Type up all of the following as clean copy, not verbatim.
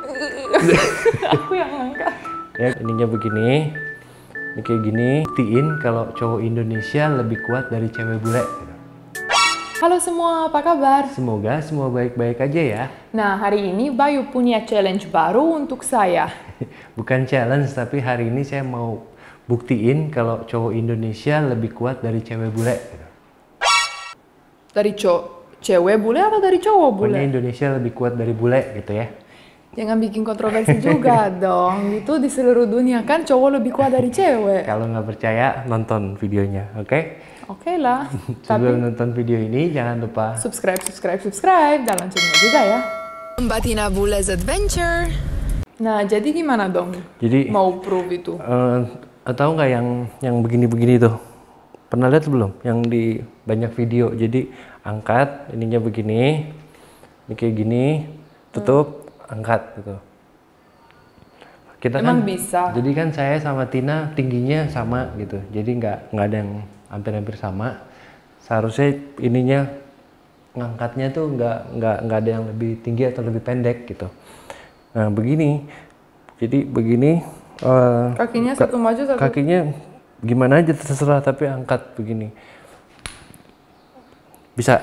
Aku yang angkat. Ya, ininya begini. Ini kayak gini. Buktiin kalau cowok Indonesia lebih kuat dari cewek bule. Halo semua, apa kabar? Semoga semua baik-baik aja ya. Nah, hari ini Bayu punya challenge baru untuk saya. Bukan challenge, tapi hari ini saya mau buktiin kalau cowok Indonesia lebih kuat dari cewek bule. Dari cewek bule atau dari cowok bule? Pokoknya Indonesia lebih kuat dari bule gitu ya. Jangan bikin kontroversi juga dong. Itu di seluruh dunia kan cowok lebih kuat dari cewek. Kalau nggak percaya, nonton videonya, oke? Oke lah. Sebelum nonton video ini, jangan lupa subscribe dan loncengnya juga ya. Mbak Tina Bule's Adventure. Nah, jadi gimana dong? Jadi mau prove itu? Tahu nggak yang begini-begini tuh? Pernah lihat belum? Yang di banyak video. Jadi angkat, ininya begini, ini kayak gini, tutup, angkat gitu. Kita emang kan bisa. Jadi kan saya sama Tina tingginya sama gitu. Jadi nggak ada yang hampir-hampir sama. Seharusnya ininya ngangkatnya tuh nggak ada yang lebih tinggi atau lebih pendek gitu. Nah begini, jadi begini. Kakinya satu maju satu. Kakinya gimana aja terserah, tapi angkat begini. Bisa?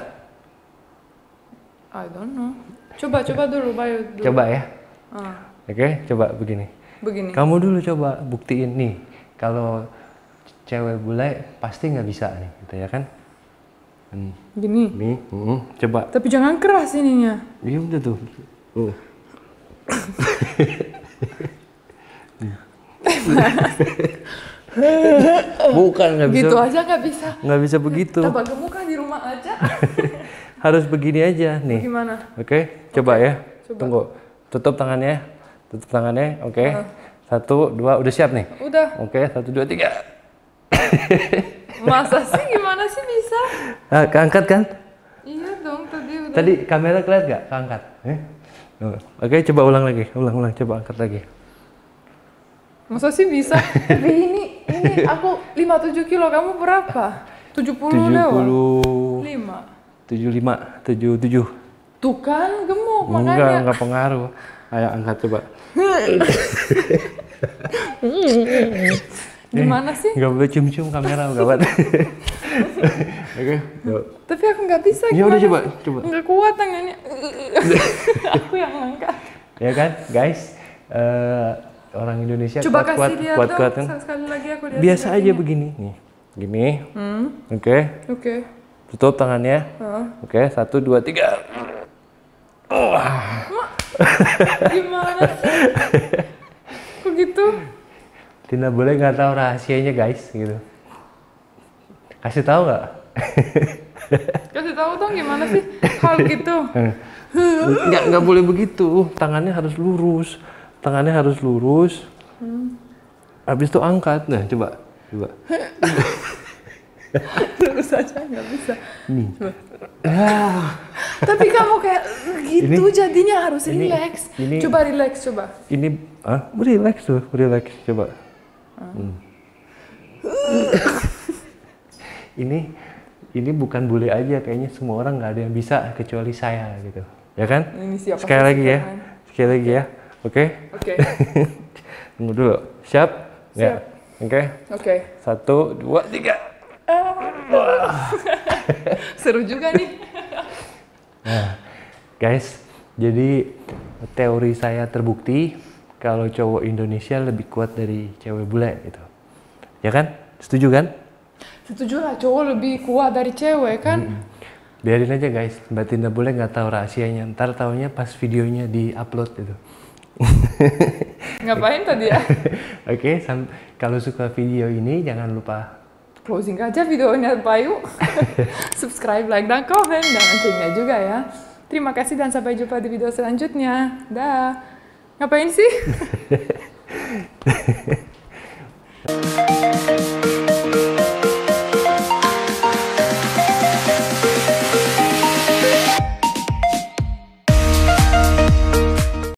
I don't know. Coba dulu, Bayu dulu. Coba ya. Oke, coba begini. Kamu dulu coba buktiin nih. Kalau cewek bule pasti nggak bisa nih, gitu ya kan? Gini. Nih, coba. Tapi jangan keras ininya. Iya udah tuh. Bukan, nggak bisa. Gitu aja nggak bisa. Nggak bisa begitu. Tambah gemuk kan di rumah aja. Harus begini aja nih. Gimana? Oke, coba ya. Coba. Tunggu. Tutup tangannya. Tutup tangannya. Oke. 1, 2, udah siap nih? Udah. Oke, 1, 2, 3. Masa sih, gimana sih bisa? Keangkat kan? Iya dong, tadi udah. Tadi kamera kelihatan nggak? Keangkat. Oke, coba ulang lagi. Ulang, coba angkat lagi. Masa sih bisa? Tapi ini aku 57 kilo, kamu berapa? 70 lewat? 75, 77. Tuh kan, gemuk makanya. Enggak pengaruh. Ayo angkat coba. Gimana sih? Nggak boleh cium-cium kamera, gawat. Oke, yuk. Tapi aku nggak bisa. Ya udah coba. Nggak kuat tangannya. Aku yang angkat. Ya kan, guys. Orang Indonesia coba kuat kan? Sekali lagi aku lihat. Biasa aja begini nih. Gini. Oke. Tutup tangannya. Oke, 1, 2, 3. Gimana sih? Kok gitu? Tina boleh nggak tahu rahasianya guys, gitu. Kasih tahu nggak? Kasih tahu dong gimana sih hal gitu? Nggak boleh begitu. Tangannya harus lurus. Habis itu angkat. Nah, coba. Terus aja nggak bisa. Nih. Tapi kamu kayak gitu jadinya harus relax. Coba relax coba. Ini relax tuh, coba. Ini bukan bule aja, kayaknya semua orang nggak ada yang bisa kecuali saya gitu. Ya kan? Sekali lagi ya. Oke. Tunggu dulu. Siap? Ya. Oke. 1, 2, 3. Seru juga nih. Nah, guys, jadi teori saya terbukti kalau cowok Indonesia lebih kuat dari cewek bule gitu. Ya kan? Setuju kan? Setuju lah, cowok lebih kuat dari cewek kan? Biarin aja guys, Mbak Tina boleh nggak tahu rahasianya. Ntar taunya pas videonya di-upload gitu. Ngapain tadi ya? Oke, kalau suka video ini jangan lupa closing aja videonya Bayu. Subscribe, like, dan komen, dan loncengnya juga ya. Terima kasih dan sampai jumpa di video selanjutnya. Dah. Ngapain sih?